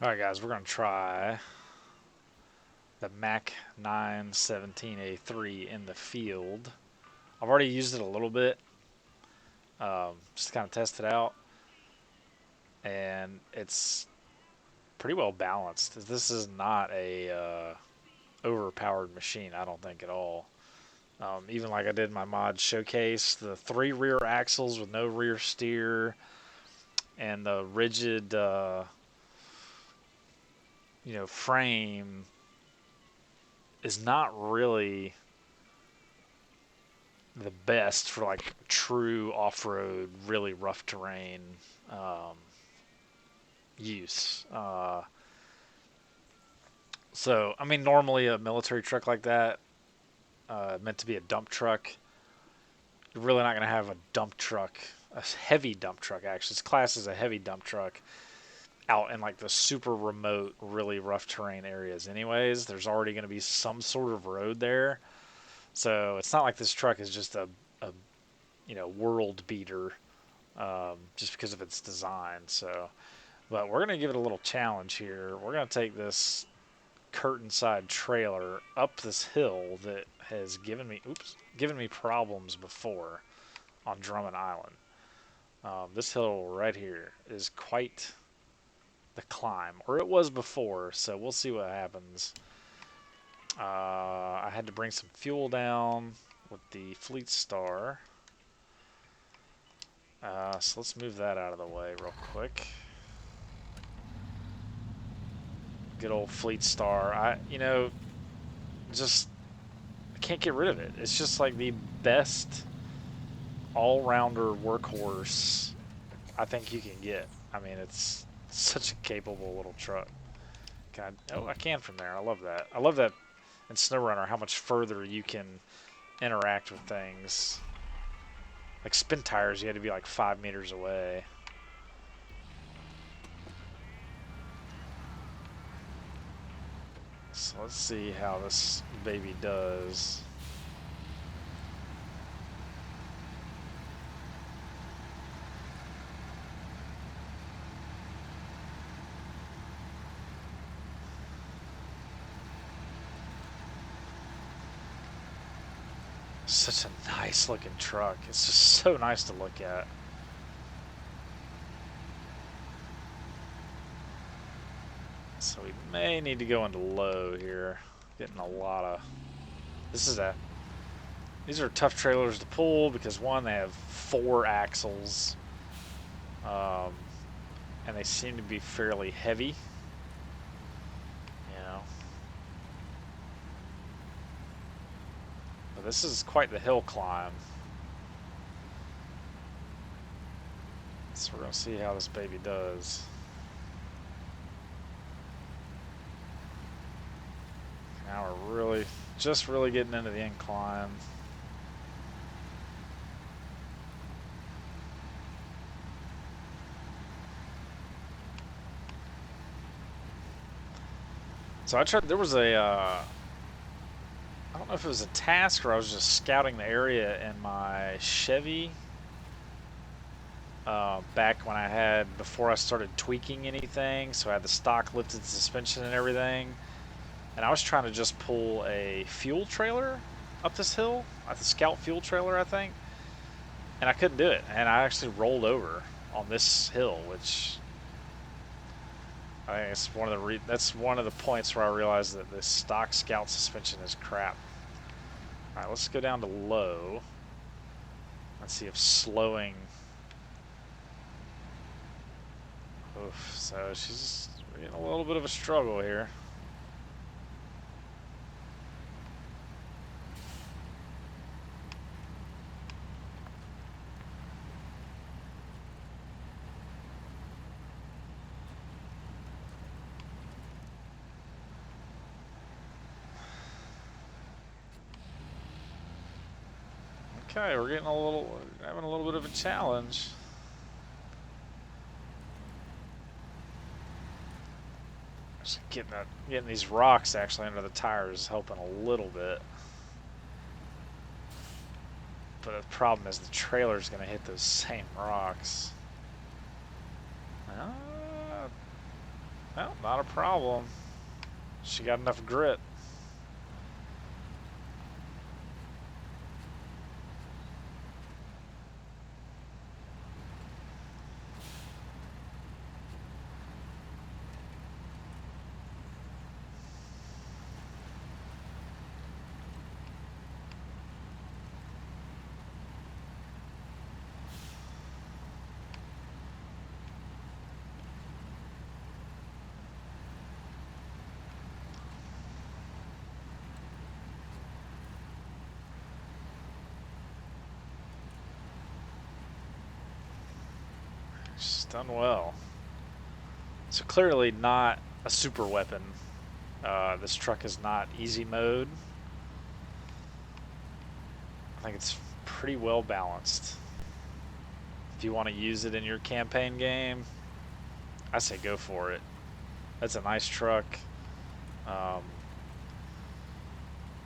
Alright guys, we're going to try the Mack M917A3 in the field. I've already used it a little bit, just to kind of test it out, and it's pretty well balanced. This is not a overpowered machine, I don't think at all. Even like I did in my mod showcase, the 3 rear axles with no rear steer, and the rigid, frame is not really the best for like true off-road, really rough terrain use. So, I mean, normally a military truck like that, meant to be a dump truck, you're really not going to have a dump truck, a heavy dump truck actually. It's classed as a heavy dump truck out in like the super remote, really rough terrain areas anyways. There's already going to be some sort of road there. So it's not like this truck is just a world beater, just because of its design. So, but we're gonna give it a little challenge here. We're gonna take this curtain side trailer up this hill that has given me problems before on Drummond Island. This hill right here is quite the climb, or it was before. So we'll see what happens. I had to bring some fuel down with the Fleet Star. So let's move that out of the way real quick. Good old Fleet Star. I can't get rid of it. It's just like the best all-rounder workhorse I think you can get. I mean, it's such a capable little truck. I can from there. I love that. I love that in SnowRunner how much further you can interact with things. Like spin tires, you had to be like 5 meters away. So let's see how this baby does. Such a nice looking truck. It's just so nice to look at. So we may need to go into low here. Getting a lot of... These are tough trailers to pull because one, they have 4 axles. And they seem to be fairly heavy. But this is quite the hill climb. So we're going to see how this baby does. Now we're just really getting into the incline. So I tried, there was I don't know if it was a task or I was just scouting the area in my Chevy back when before I started tweaking anything. So I had the stock lifted suspension and everything. And I was trying to just pull a fuel trailer up this hill, like the Scout fuel trailer, I think. And I couldn't do it. And I actually rolled over on this hill, which I think it's that's one of the points where I realized that the stock Scout suspension is crap. All right, let's go down to low. Let's see if slowing. Oof, so she's getting a little bit of a struggle here. Okay, we're having a little bit of a challenge. Just getting these rocks actually under the tires is helping a little bit. But the problem is the trailer is going to hit those same rocks. Well, not a problem. She got enough grit. She's done well. So clearly not a super weapon. This truck is not easy mode. I think it's pretty well balanced. If you want to use it in your campaign game, I say go for it. That's a nice truck. Um,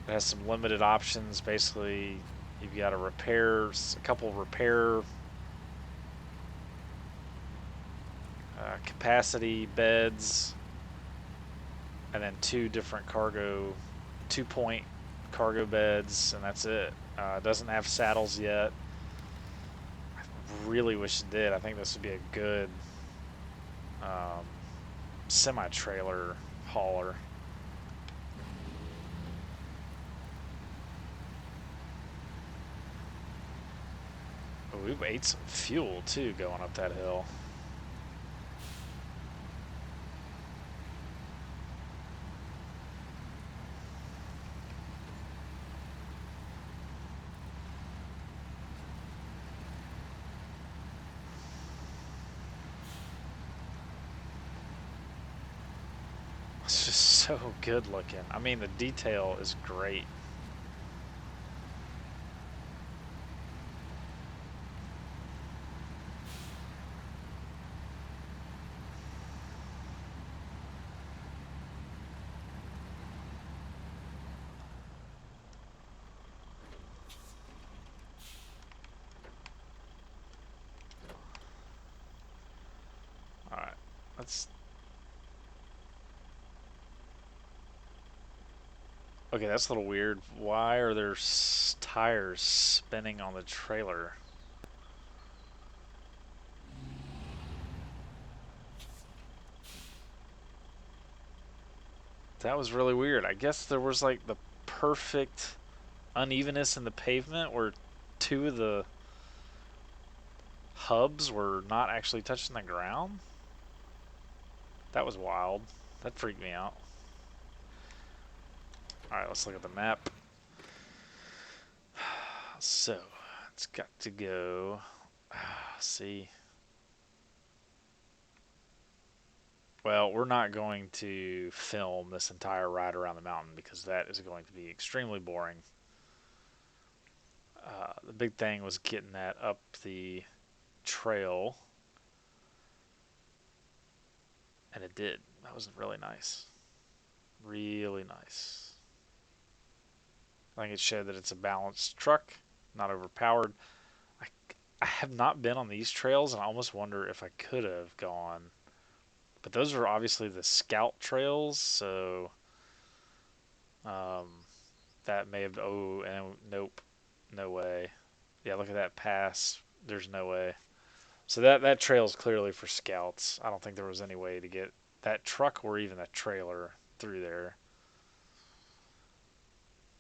it has some limited options. Basically, you've got a couple repair capacity beds, and then two different 2-point cargo beds, and that's it. It doesn't have saddles yet. I really wish it did. I think this would be a good semi-trailer hauler. Oh, we ate some fuel too going up that hill. It's just so good looking. I mean, the detail is great. All right, let's. Okay, that's a little weird. Why are there tires spinning on the trailer? That was really weird. I guess there was like the perfect unevenness in the pavement where two of the hubs were not actually touching the ground. That was wild. That freaked me out. Alright, let's look at the map. So, it's got to go. See. Well, we're not going to film this entire ride around the mountain because that is going to be extremely boring. The big thing was getting that up the trail, and it did. That was really nice. Really nice. I think it showed that it's a balanced truck, not overpowered. I, I have not been on these trails, and I almost wonder if I could have gone. But those are obviously the scout trails, so um, that may have. Oh, and nope, no way. Yeah, look at that pass. There's no way. So that trail is clearly for scouts. I don't think there was any way to get that truck or even a trailer through there.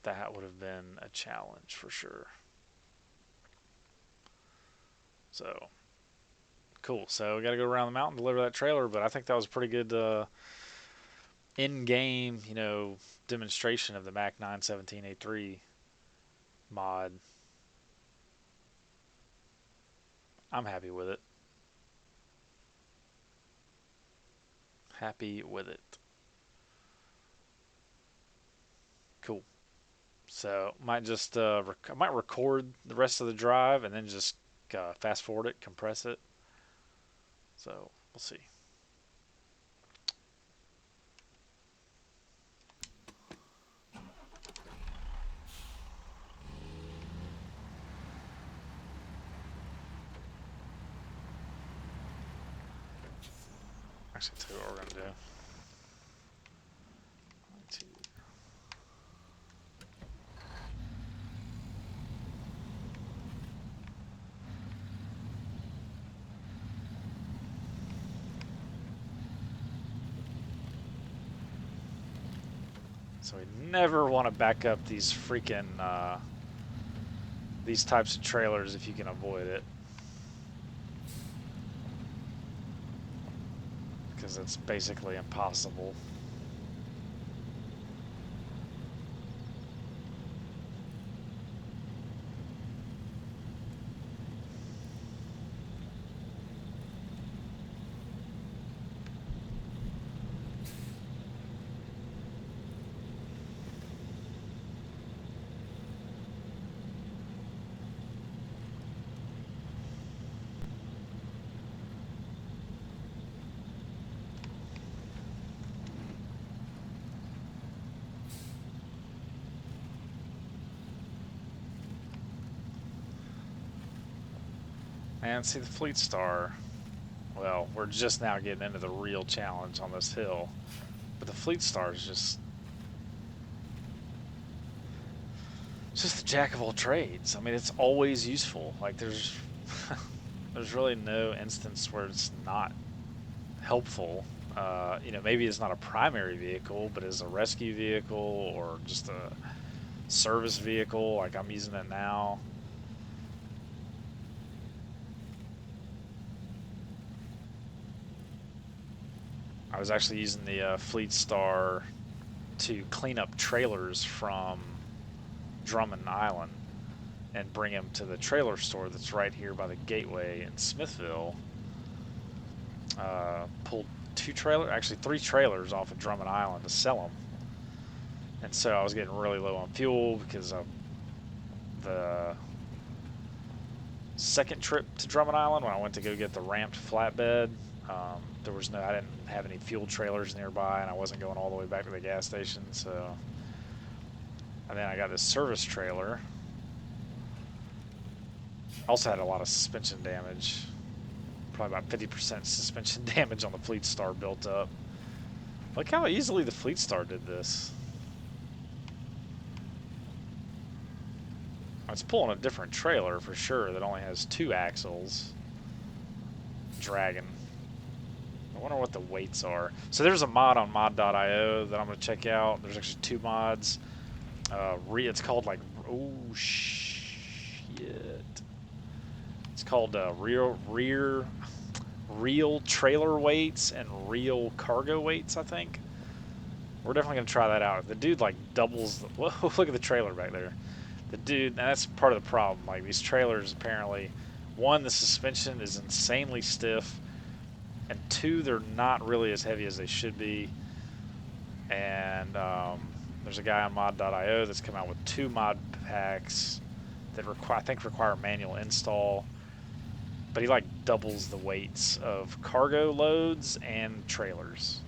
That would have been a challenge for sure. So cool. So we got to go around the mountain, deliver that trailer. But I think that was a pretty good in-game, demonstration of the Mack 917A3 mod. I'm happy with it. Happy with it. Cool. So I might record the rest of the drive and then just fast forward it, compress it. So we'll see. Actually, tell you what we're gonna do. So we never want to back up these freaking these types of trailers if you can avoid it, because it's basically impossible. And see the Fleet Star. Well, we're just now getting into the real challenge on this hill. But the Fleet Star is just a jack of all trades. I mean, it's always useful. Like there's there's really no instance where it's not helpful. You know, maybe it's not a primary vehicle, but as a rescue vehicle or just a service vehicle, like I'm using it now. I was actually using the Fleet Star to clean up trailers from Drummond Island and bring them to the trailer store that's right here by the gateway in Smithville. Pulled three trailers off of Drummond Island to sell them. And so I was getting really low on fuel because of the second trip to Drummond Island when I went to go get the ramped flatbed. I didn't have any fuel trailers nearby, and I wasn't going all the way back to the gas station. So, and then I got this service trailer. Also had a lot of suspension damage. Probably about 50% suspension damage on the Fleet Star built up. Look how easily the Fleet Star did this. It's pulling a different trailer for sure that only has 2 axles. Dragon. I wonder what the weights are. So there's a mod on mod.io that I'm going to check out. There's actually 2 mods. It's called like, oh shit. It's called real trailer weights and real cargo weights, I think. We're definitely going to try that out. The dude like doubles, whoa, look at the trailer back there. The dude, and that's part of the problem. Like these trailers apparently, 1, the suspension is insanely stiff, and 2, they're not really as heavy as they should be. And there's a guy on mod.io that's come out with 2 mod packs that I think require manual install, but he like doubles the weights of cargo loads and trailers.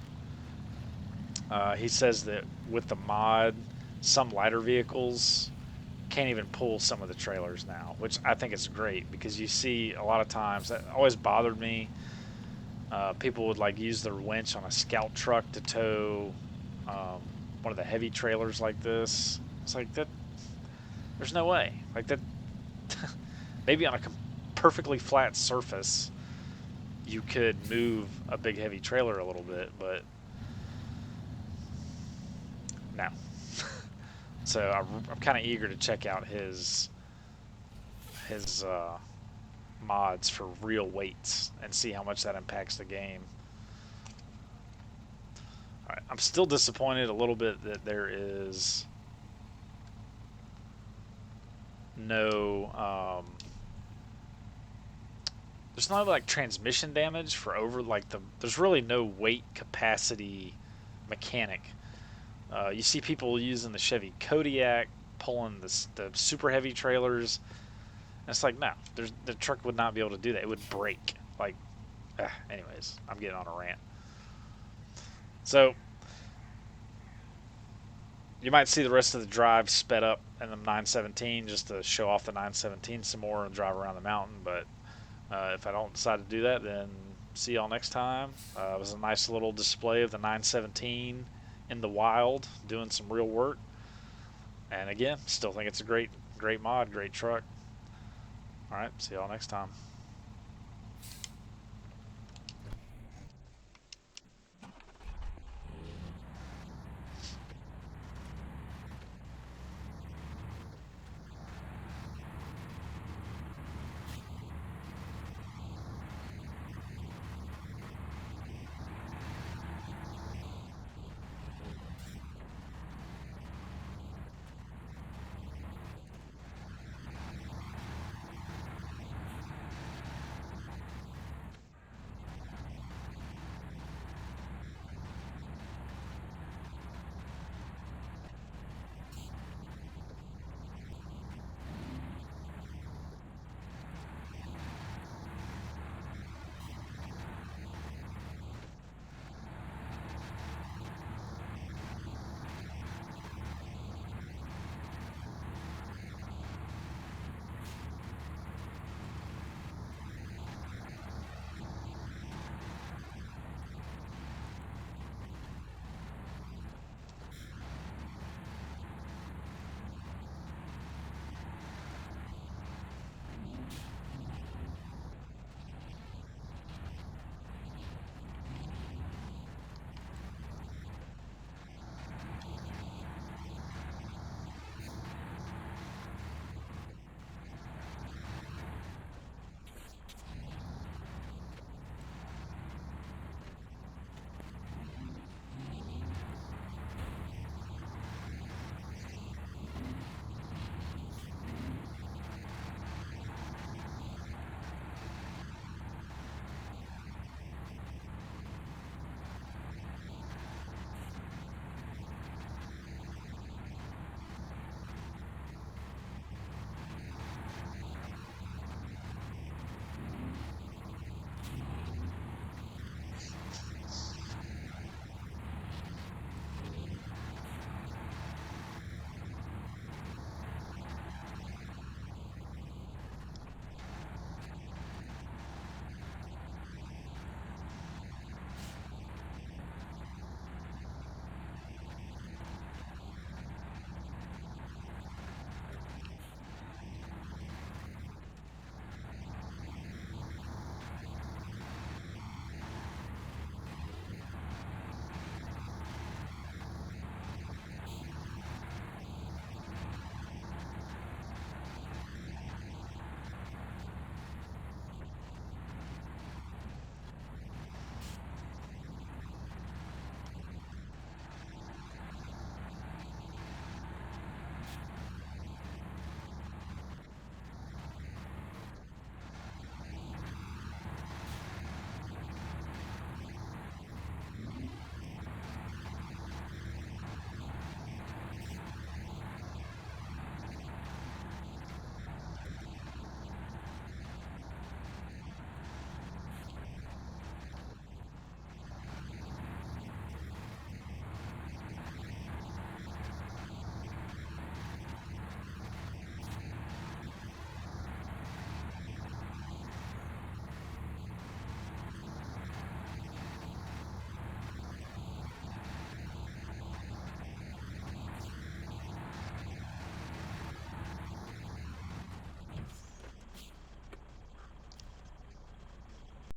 He says that with the mod, some lighter vehicles can't even pull some of the trailers now, which I think is great because you see a lot of times that always bothered me. People would like use their winch on a scout truck to tow one of the heavy trailers like this. It's like that. There's no way. Like that. Maybe on a perfectly flat surface, you could move a big heavy trailer a little bit, but no. So I'm kind of eager to check out his mods for real weights and see how much that impacts the game. All right, I'm still disappointed a little bit that there is no there's not like transmission damage for there's really no weight capacity mechanic. You see people using the Chevy Kodiak pulling the super heavy trailers. And it's like, no, the truck would not be able to do that. It would break. Like, anyways, I'm getting on a rant. So, you might see the rest of the drive sped up in the 917 just to show off the 917 some more and drive around the mountain. But if I don't decide to do that, then see y'all next time. It was a nice little display of the 917 in the wild, doing some real work. And again, still think it's a great mod, great truck. All right, see y'all next time.